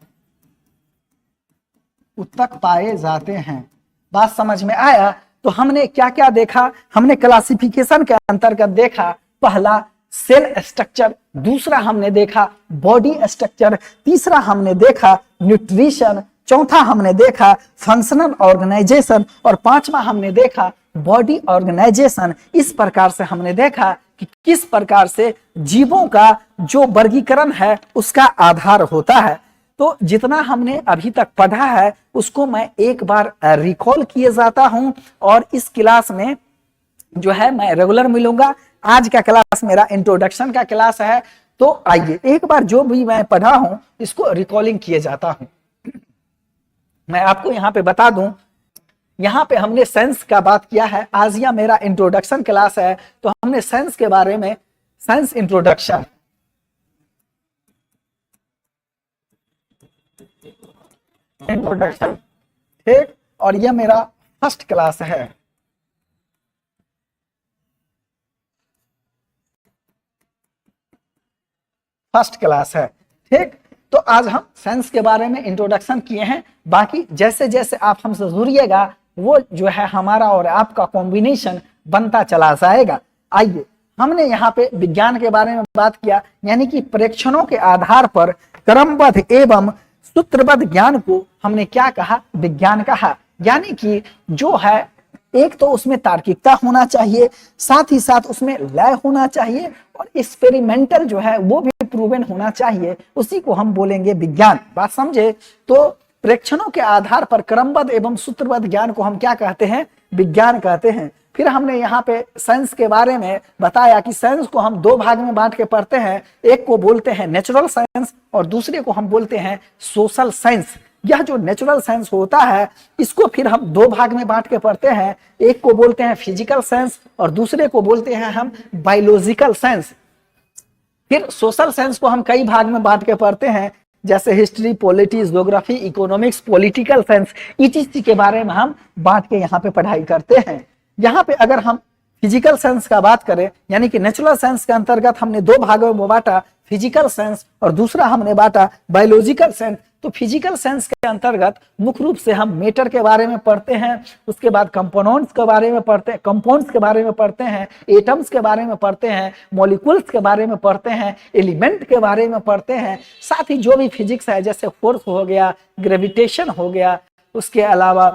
उत्तक पाए जाते हैं। बात समझ में आया? तो हमने क्या क्या देखा, हमने क्लासिफिकेशन के अंतर्गत देखा, पहला सेल स्ट्रक्चर, दूसरा हमने देखा बॉडी स्ट्रक्चर, तीसरा हमने देखा न्यूट्रिशन, चौथा हमने देखा फंक्शनल ऑर्गेनाइजेशन और पांचवा हमने देखा बॉडी ऑर्गेनाइजेशन। इस प्रकार से हमने देखा कि किस प्रकार से जीवों का जो वर्गीकरण है उसका आधार होता है। तो जितना हमने अभी तक पढ़ा है उसको मैं एक बार रिकॉल किए जाता हूं और इस क्लास में जो है मैं रेगुलर मिलूंगा। आज का क्लास मेरा इंट्रोडक्शन का क्लास है, तो आइए एक बार जो भी मैं पढ़ा हूं इसको रिकॉलिंग किए जाता हूं। मैं आपको यहाँ पे बता दूं, यहाँ पे हमने साइंस का बात किया है। आज यह मेरा इंट्रोडक्शन क्लास है, तो हमने साइंस के बारे में, साइंस इंट्रोडक्शन, ठीक, और यह मेरा फर्स्ट क्लास है। फर्स्ट क्लास है, ठीक। तो आज हम साइंस के बारे में इंट्रोडक्शन किए हैं। बाकी जैसे जैसे आप हमसे जुड़िएगा वो जो है हमारा और आपका कॉम्बिनेशन बनता चला जाएगा। आइए, हमने यहाँ पे विज्ञान के बारे में बात किया, यानी कि प्रेक्षणों के आधार पर क्रमबद्ध एवं सूत्रबद्ध ज्ञान को हमने क्या कहा, विज्ञान कहा। यानी कि जो है एक तो उसमें तार्किकता होना चाहिए, साथ ही साथ उसमें लय होना चाहिए, और एक्सपेरिमेंटल जो है वो भी प्रूवन होना चाहिए, उसी को हम बोलेंगे विज्ञान। बात समझे? तो प्रेक्षणों के आधार पर क्रमबद्ध एवं सूत्रबद्ध ज्ञान को हम क्या कहते हैं? विज्ञान कहते हैं। फिर हमने यहाँ पे साइंस के बारे में बताया कि साइंस को हम दो भाग में बांट के पढ़ते हैं, एक को बोलते हैं नेचुरल साइंस और दूसरे को हम बोलते हैं सोशल साइंस। यह जो नेचुरल साइंस होता है इसको फिर हम दो भाग में बांट के पढ़ते हैं, एक को बोलते हैं फिजिकल साइंस और दूसरे को बोलते हैं हम बायोलॉजिकल साइंस। फिर सोशल साइंस को हम कई भाग में बांट के पढ़ते हैं, जैसे history, polity, geography, economics, political science, इसी के बारे में हम बांट के यहाँ पे पढ़ाई करते हैं। यहाँ पे अगर हम फिजिकल साइंस का बात करें, यानी कि नेचुरल साइंस के अंतर्गत हमने दो भागों में बांटा, फिजिकल साइंस और दूसरा हमने बांटा बायोलॉजिकल साइंस। तो फिजिकल साइंस के अंतर्गत मुख्य रूप से हम मैटर के बारे में पढ़ते हैं, उसके बाद कंपोनेंट्स के बारे में पढ़ते हैं, कंपाउंड्स के बारे में पढ़ते हैं, एटम्स के बारे में पढ़ते हैं, मॉलिक्यूल्स के बारे में पढ़ते हैं, एलिमेंट के बारे में पढ़ते हैं। साथ ही जो भी फिजिक्स है, जैसे फोर्स हो गया, ग्रेविटेशन हो गया, उसके अलावा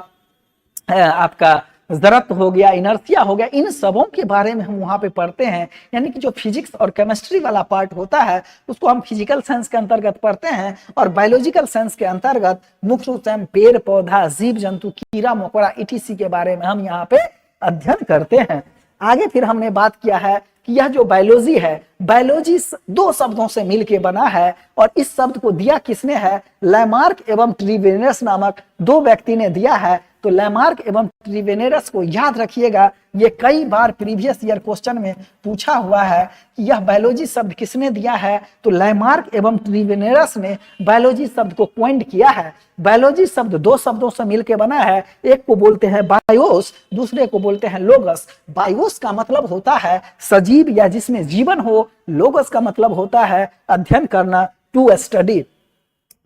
आपका जरत हो गया, इनर्शिया हो गया, इन सबों के बारे में हम वहां पे पढ़ते हैं। यानी कि जो फिजिक्स और केमिस्ट्री वाला पार्ट होता है उसको हम फिजिकल साइंस के अंतर्गत पढ़ते हैं, और बायोलॉजिकल साइंस के अंतर्गत मुख्य रूप से हम पेड़ पौधा, जीव जंतु, कीड़ा मकोड़ा, इटीसी के बारे में हम यहाँ पे अध्ययन करते हैं। आगे फिर हमने बात किया है कि यह जो बायोलॉजी है, बायोलॉजी दो शब्दों से मिलके बना है, और इस शब्द को दिया किसने है? लैमार्क एवं ट्रीवेनरस नामक दो व्यक्ति ने दिया है। तो लैमार्क एवं ट्रीवेनरस को याद रखिएगा, ये कई बार प्रीवियस ईयर क्वेश्चन में पूछा हुआ है कि यह बायोलॉजी शब्द किसने दिया है? तो लैमार्क एवं ट्रीवेनरस ने बायोलॉजी शब्द को कॉइंड किया है। बायोलॉजी शब्द दो शब्दों से मिलकर बना है, एक को बोलते हैं बायोस, दूसरे को बोलते हैं लोगस। बायोस का मतलब होता है सजीव या जिसमें जीवन हो, लोगस का मतलब होता है अध्ययन करना, टू स्टडी।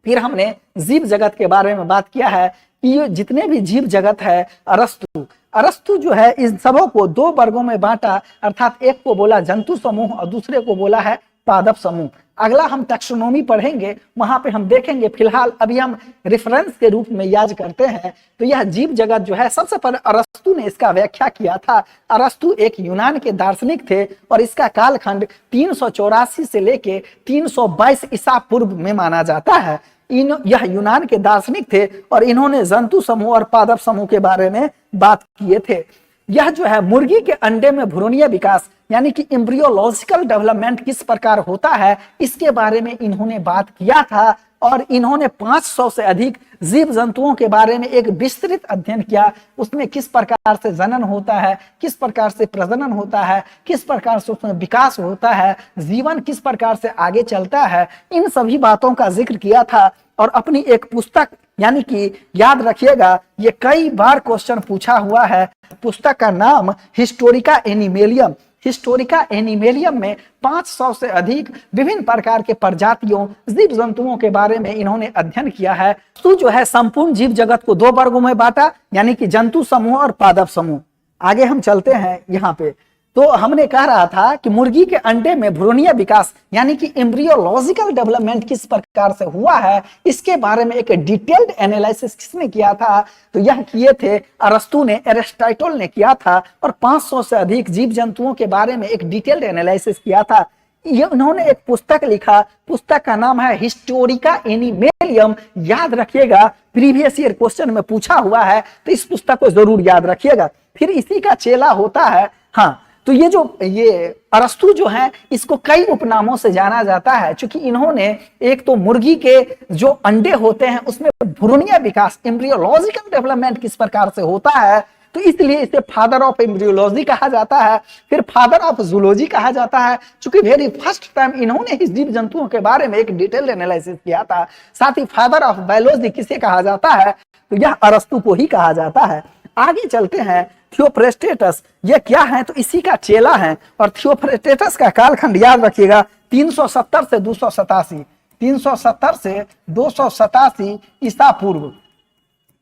फिर हमने जीव जगत के बारे में बात किया है कि ये जितने भी जीव जगत है, अरस्तु जो है इन सबों को दो वर्गों में बांटा, अर्थात एक को बोला जंतु समूह और दूसरे को बोला है पादप समूह। अगला हम टैक्सोनॉमी पढ़ेंगे, वहां पे हम देखेंगे। फिलहाल अभी हम रेफरेंस के रूप में याद करते हैं। तो यह जीव जगत जो है, सबसे पहले अरस्तु ने इसका व्याख्या किया था। अरस्तु एक यूनान के दार्शनिक थे और इसका कालखंड 384 से लेके 322 ईसा पूर्व में माना जाता है। यह यूनान के दार्शनिक थे और इन्होंने जंतु समूह और पादप समूह के बारे में बात किए थे। यह जो है मुर्गी के अंडे में भ्रूणीय विकास यानी कि एम्ब्रियोलॉजिकल डेवलपमेंट किस प्रकार होता है, इसके बारे में इन्होंने बात किया था। और इन्होंने 500 से अधिक जीव जंतुओं के बारे में एक विस्तृत अध्ययन किया। उसमें किस प्रकार से जनन होता है, किस प्रकार से प्रजनन होता है, किस प्रकार से उसमें विकास होता है, जीवन किस प्रकार से आगे चलता है, इन सभी बातों का जिक्र किया था। और अपनी एक पुस्तक, यानी कि याद रखिएगा ये कई बार क्वेश्चन पूछा हुआ है, पुस्तक का नाम हिस्टोरिका एनिमेलियम। हिस्टोरिका एनिमेलियम में 500 से अधिक विभिन्न प्रकार के प्रजातियों, जीव जंतुओं के बारे में इन्होंने अध्ययन किया है। तो जो है संपूर्ण जीव जगत को दो वर्गों में बांटा, यानी कि जंतु समूह और पादप समूह। आगे हम चलते हैं यहाँ पे। तो हमने कह रहा था कि मुर्गी के अंडे में भ्रूणीय विकास यानी कि एम्ब्रियोलॉजिकल डेवलपमेंट किस प्रकार से हुआ है, इसके बारे में एक डिटेल्ड एनालिसिस किसने किया था? तो यह किए थे अरस्तु ने, एरिस्टोटल ने किया था। और 500 से अधिक जीव जंतुओं के बारे में एक डिटेल्ड एनालिसिस किया था। ये उन्होंने एक पुस्तक लिखा, पुस्तक का नाम है हिस्टोरिका एनिमेलियम। याद रखिएगा, प्रीवियस ईयर क्वेश्चन में पूछा हुआ है, तो इस पुस्तक को जरूर याद रखिएगा। फिर इसी का चेला होता है, हाँ, तो ये अरस्तु जो है इसको कई उपनामों से जाना जाता है, क्योंकि इन्होंने एक तो मुर्गी के जो अंडे होते हैं उसमें भ्रूणीय विकास, एम्ब्रियोलॉजिकल डेवलपमेंट किस प्रकार से होता है, तो इसलिए इसे फादर ऑफ एम्ब्रियोलॉजी कहा जाता है। फिर फादर ऑफ जूलॉजी कहा जाता है, क्योंकि वेरी फर्स्ट टाइम इन्होंने इस जीव जंतुओं के बारे में एक डिटेल एनालिसिस किया था। साथ ही फादर ऑफ बायोलॉजी किसे कहा जाता है? तो यह अरस्तु को ही कहा जाता है। आगे चलते हैं, थियोफ्रेस्टेटस ये क्या है? तो इसी का चेला है। और थियोफ्रेस्टेटस का कालखंड याद रखिएगा 370 से 287, 370 से 287 ईसा पूर्व।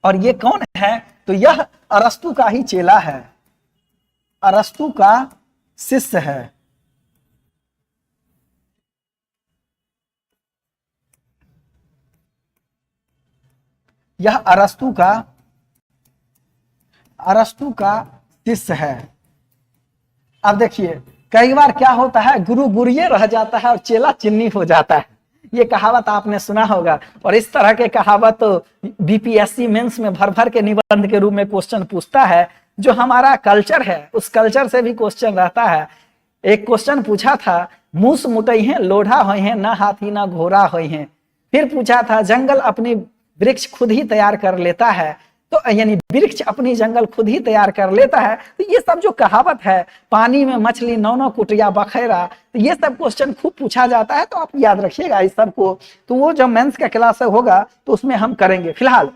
और ये कौन है? तो यह अरस्तु का ही चेला है, अरस्तु का शिष्य है। यह अरस्तु का शिष्य है। अब देखिए कई बार क्या होता है, गुरु गुरिये रह जाता है और चेला चिन्नी हो जाता है। ये कहावत आपने सुना होगा, और इस तरह के कहावत तो बीपीएससी मेंस में भर भर के निबंध के रूप में क्वेश्चन पूछता है। जो हमारा कल्चर है उस कल्चर से भी क्वेश्चन रहता है। एक क्वेश्चन पूछा था, मूस मुटई है लोढ़ा होई है, ना हाथी ना घोड़ा होई है। फिर पूछा था, जंगल अपनी वृक्ष खुद ही तैयार कर लेता है, तो यानी वृक्ष अपनी जंगल खुद ही तैयार कर लेता है। तो ये सब जो कहावत है, पानी में मछली नौ नौ कुटिया बखेरा, तो ये सब क्वेश्चन खूब पूछा जाता है। तो आप याद रखिएगा इस सब को। तो वो जब मेंस का क्लास होगा तो उसमें हम करेंगे। फिलहाल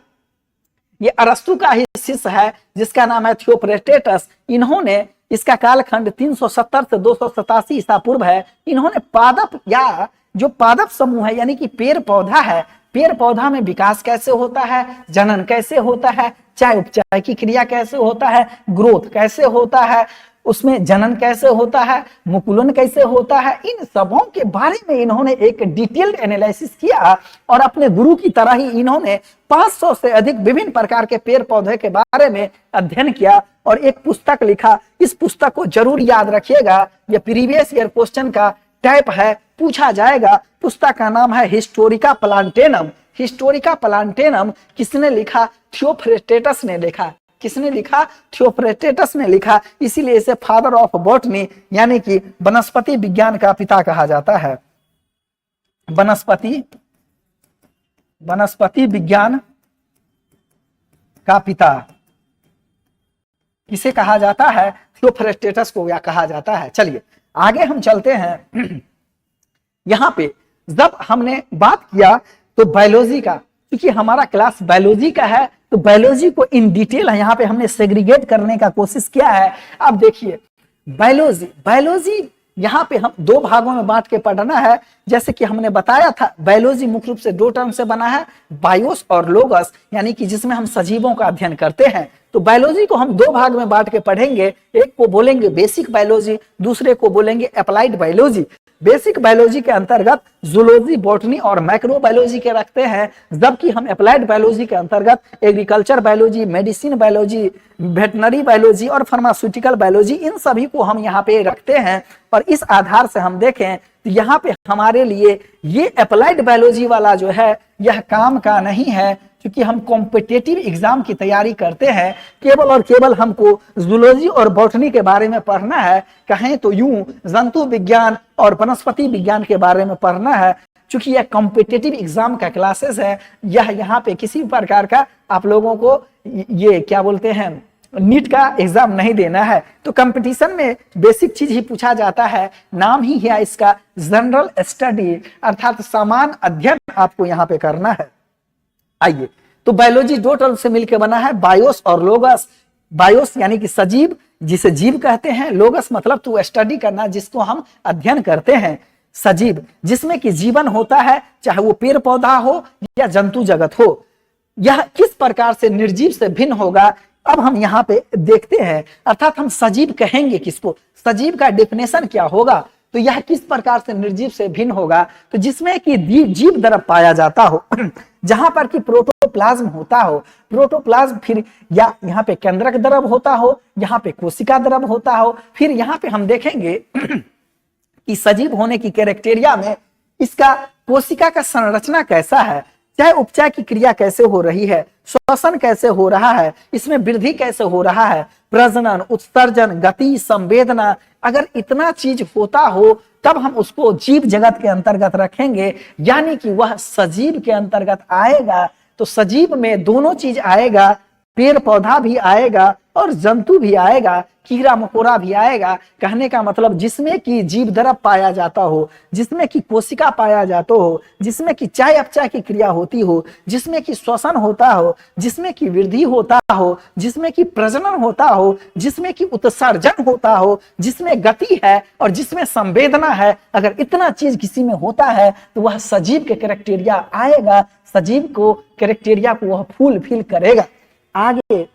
ये अरस्तु का ही शिष्य है जिसका नाम है थियोफ्रेस्टेटस। इन्होंने, इसका कालखंड 370 से 287 ईसा पूर्व है। इन्होंने पादप या जो पादप समूह है यानी कि पेड़ पौधा है, पेड़ पौधा में विकास कैसे होता है, जनन कैसे होता है, चाय उपचाय की क्रिया कैसे होता है, ग्रोथ कैसे होता है, उसमें जनन कैसे होता है, मुकुलन कैसे होता है, इन सबों के बारे में इन्होंने एक डिटेल्ड एनालिसिस किया। और अपने गुरु की तरह ही इन्होंने 500 से अधिक विभिन्न प्रकार के पेड़ पौधे के बारे में अध्ययन किया और एक पुस्तक लिखा। इस पुस्तक को जरूर याद रखिएगा, यह प्रीवियस ईयर क्वेश्चन का टाइप है, पूछा जाएगा। पुस्तक का नाम है हिस्टोरिका प्लांटेनम। हिस्टोरिका प्लांटेनम किसने लिखा? थियोफ्रेस्टेटस ने लिखा। किसने लिखा? थियोफ्रेस्टेटस ने लिखा। इसीलिए इसे फादर ऑफ बॉटनी यानी कि वनस्पति विज्ञान का पिता कहा जाता है। वनस्पति विज्ञान का पिता किसे कहा जाता है? थियोफ्रेस्टेटस को या कहा जाता है। चलिए आगे हम चलते हैं। यहां पे जब हमने बात किया तो बायोलॉजी का, क्योंकि हमारा क्लास बायोलॉजी का है तो बायोलॉजी को इन डिटेल यहाँ पे हमने सेग्रीगेट करने का कोशिश किया है। अब देखिए बायोलॉजी यहाँ पे हम दो भागों में बांट के पढ़ना है। जैसे कि हमने बताया था, बायोलॉजी मुख्य रूप से दो टर्म से बना है, बायोस और लोगस, यानी कि जिसमें हम सजीवों का अध्ययन करते हैं। तो बायोलॉजी को हम दो भाग में बांट के पढ़ेंगे। एक को बोलेंगे बेसिक बायोलॉजी, दूसरे को बोलेंगे अप्लाइड बायोलॉजी। बेसिक बायोलॉजी के अंतर्गत जूलॉजी, बॉटनी और माइक्रोबायोलॉजी के रखते हैं, जबकि हम अप्लाइड बायोलॉजी के अंतर्गत agriculture biology, medicine biology, veterinary biology और फार्मास्यूटिकल बायोलॉजी, इन सभी को हम यहाँ पे रखते हैं। और इस आधार से हम देखें तो यहाँ पे हमारे लिए ये अप्लाइड बायोलॉजी वाला जो है यह काम का नहीं है, क्योंकि हम कॉम्पिटिटिव एग्जाम की तैयारी करते हैं। केवल और केवल हमको जूलॉजी और बॉटनी के बारे में पढ़ना है, कहें तो यूं जंतु विज्ञान और वनस्पति विज्ञान के बारे में पढ़ना है। चूंकि यह कॉम्पिटिटिव एग्जाम का क्लासेस है, यह यहाँ पे किसी प्रकार का आप लोगों को ये क्या बोलते हैं नीट का एग्जाम नहीं देना है। तो कंपटीशन में बेसिक चीज ही पूछा जाता है, नाम ही है इसका जनरल स्टडी, अर्थात समान अध्ययन आपको यहाँ पे करना है। आइए, तो बायोलॉजी दो टर्म से मिलकर बना है, बायोस और लोगस। बायोस यानी कि सजीव, जिसे जीव कहते हैं। लोगस मतलब टू स्टडी करना, जिसको हम अध्ययन करते हैं। सजीव जिसमें कि जीवन होता है, चाहे वो पेड़ पौधा हो या जंतु जगत हो। यह किस प्रकार से निर्जीव से भिन्न होगा, अब हम यहाँ पे देखते हैं। अर्थात हम सजीव कहेंगे किसको, सजीव का डेफिनेशन क्या होगा, तो यह किस प्रकार से निर्जीव से भिन्न होगा, तो जिसमें कि जीव द्रव पाया जाता हो, जहां पर कि प्रोटोप्लाज्म होता हो, प्रोटोप्लाज्म फिर या यहाँ पे केंद्रक द्रव होता हो, यहाँ पे कोशिका द्रव होता हो। फिर यहाँ पे हम देखेंगे कि सजीव होने की कैरेक्टेरिया में इसका कोशिका का संरचना कैसा है, चाहे उपचार की क्रिया कैसे हो रही है, श्वसन कैसे हो रहा है, इसमें वृद्धि कैसे हो रहा है, प्रजनन, उत्सर्जन, गति, संवेदना। अगर इतना चीज होता हो तब हम उसको जीव जगत के अंतर्गत रखेंगे, यानी कि वह सजीव के अंतर्गत आएगा। तो सजीव में दोनों चीज आएगा, पेड़ पौधा भी आएगा और जंतु भी आएगा, कीड़ा मकोड़ा भी आएगा। कहने का मतलब जिसमें कि जीव द्रव पाया जाता हो, जिसमें कि कोशिका पाया जाता हो, जिसमें कि चाय अपचाय की क्रिया होती हो, जिसमें कि श्वसन होता हो, जिसमें कि वृद्धि होता हो, जिसमें कि प्रजनन होता हो, जिसमें कि उत्सर्जन होता हो, जिसमें गति है और जिसमें संवेदना है। अगर इतना चीज किसी में होता है तो वह सजीव के कैरेक्टेरिया आएगा, सजीव को कैरेक्टेरिया को वह फुलफिल करेगा। आगे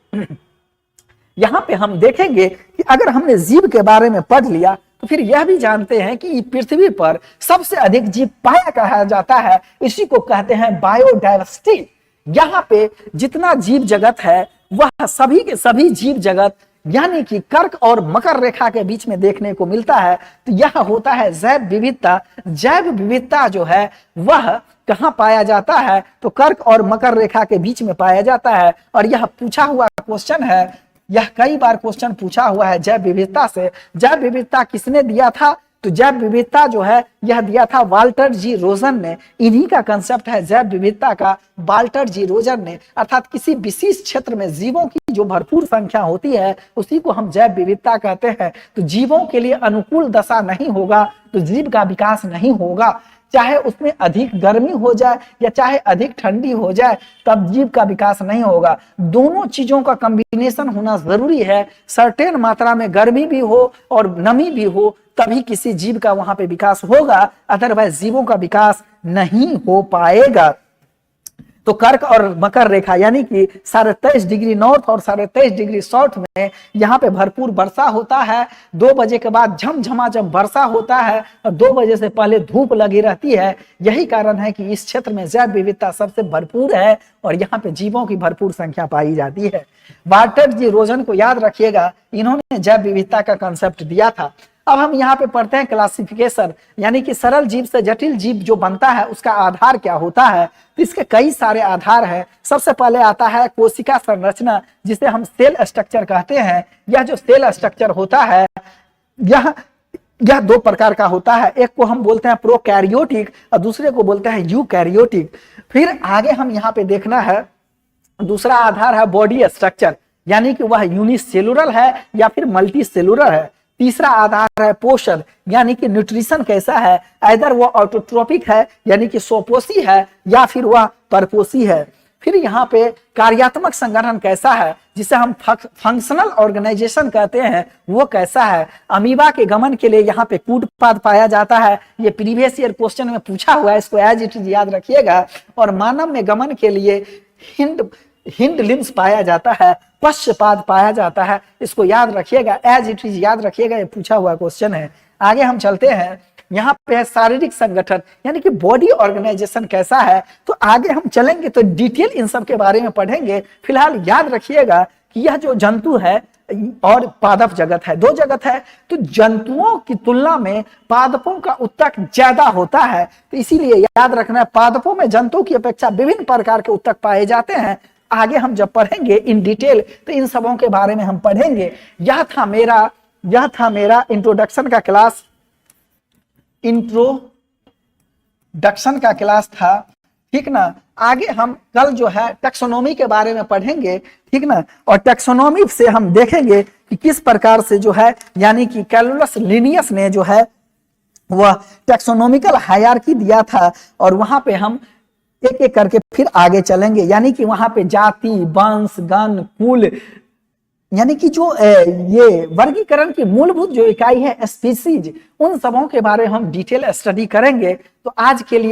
यहां पे हम देखेंगे कि अगर हमने जीव के बारे में पढ़ लिया तो फिर यह भी जानते हैं कि पृथ्वी पर सबसे अधिक जीव पाया कहा जाता है, इसी को कहते हैं बायोडायवर्सिटी। यहाँ पे जितना जीव जगत है वह सभी के सभी जीव जगत यानी कि कर्क और मकर रेखा के बीच में देखने को मिलता है। तो यह होता है जैव विविधता। जैव विविधता जो है वह कहाँ पाया जाता है? तो कर्क और मकर रेखा के बीच में पाया जाता है। और यह पूछा हुआ क्वेश्चन है, यह कई बार क्वेश्चन पूछा हुआ है जैव विविधता से। जैव विविधता किसने दिया था? तो जैव विविधता जो है यह दिया था वाल्टर जी रोजन ने। इन्हीं का कंसेप्ट है जैव विविधता का, वाल्टर जी रोजन ने। अर्थात किसी विशेष क्षेत्र में जीवों की जो भरपूर संख्या होती है उसी को हम जैव विविधता कहते हैं। तो जीवों के लिए अनुकूल दशा नहीं होगा तो जीव का विकास नहीं होगा। चाहे उसमें अधिक गर्मी हो जाए या चाहे अधिक ठंडी हो जाए, तब जीव का विकास नहीं होगा। दोनों चीजों का कॉम्बिनेशन होना जरूरी है। सर्टेन मात्रा में गर्मी भी हो और नमी भी हो, तभी किसी जीव का वहां पे विकास होगा, अदरवाइज जीवों का विकास नहीं हो पाएगा। तो कर्क और मकर रेखा यानी कि 23.5 डिग्री नॉर्थ और 23.5 डिग्री साउथ में यहाँ पे भरपूर वर्षा होता है। 2 बजे के बाद झमझमाझम वर्षा होता है और 2 बजे से पहले धूप लगी रहती है। यही कारण है कि इस क्षेत्र में जैव विविधता सबसे भरपूर है और यहाँ पे जीवों की भरपूर संख्या पाई जाती है। वाल्टर जी रोजन को याद रखिएगा, इन्होंने जैव विविधता का कंसेप्ट दिया था। अब हम यहाँ पे पढ़ते हैं क्लासिफिकेशन, यानी कि सरल जीव से जटिल जीव जो बनता है उसका आधार क्या होता है। तो इसके कई सारे आधार हैं। सबसे पहले आता है कोशिका संरचना, जिसे हम सेल स्ट्रक्चर कहते हैं। यह जो सेल स्ट्रक्चर होता है यह 2 प्रकार का होता है। एक को हम बोलते हैं प्रोकैरियोटिक और दूसरे को बोलते हैं यूकैरियोटिक। फिर आगे हम यहाँ पे देखना है, दूसरा आधार है बॉडी स्ट्रक्चर, यानी कि वह यूनिसेलुलर है या फिर मल्टी सेलुलर है। तीसरा आधार है पोषण, यानी कि न्यूट्रिशन कैसा है, इधर वह ऑटोट्रोपिक है यानी कि स्वपोषी है या फिर वह परपोषी है। फिर यहाँ पे कार्यात्मक संगठन कैसा है, जिसे हम फंक्शनल ऑर्गेनाइजेशन कहते हैं, वो कैसा है। अमीबा के गमन के लिए यहाँ पे कूटपाद पाया जाता है। ये प्रीवियस ईयर क्वेश्चन में पूछा हुआ है, इसको एज इट इज याद रखिएगा। और मानव में गमन के लिए हिंड लिम्स पाया जाता है, पश्चपाद पाया जाता है। इसको याद रखिएगा, एज इट इज याद रखिएगा, ये पूछा हुआ क्वेश्चन है। आगे हम चलते हैं, यहाँ पे है शारीरिक संगठन यानी कि बॉडी ऑर्गेनाइजेशन कैसा है। तो आगे हम चलेंगे तो डिटेल इन सब के बारे में पढ़ेंगे। फिलहाल याद रखिएगा कि यह जो जंतु है और पादप जगत है, 2 जगत है। तो जंतुओं की तुलना में पादपों का उत्तक ज्यादा होता है। तो इसीलिए याद रखना है, पादपों में जंतुओं की अपेक्षा विभिन्न प्रकार के उत्तक पाए जाते हैं। आगे हम जब पढ़ेंगे इन डिटेल तो इन सबों के बारे में हम पढ़ेंगे। यह था मेरा इंट्रोडक्शन का क्लास, इंट्रोडक्शन का क्लास था, ठीक ना। आगे हम कल जो है टैक्सोनॉमी के बारे में पढ़ेंगे, ठीक ना। और टैक्सोनॉमी से हम देखेंगे कि किस प्रकार से जो है, यानी कि कैलकुलस लिनियस ने जो है वह टैक्सोनॉमिकल हायरार्की दिया था और वहां पे हम एक एक करके फिर आगे चलेंगे। यानी कि वहां पे जाति, वंश, गण, कुल, यानी कि जो ये वर्गीकरण की मूलभूत जो इकाई है स्पीसीज, उन सबों के बारे में हम डिटेल स्टडी करेंगे। तो आज के लिए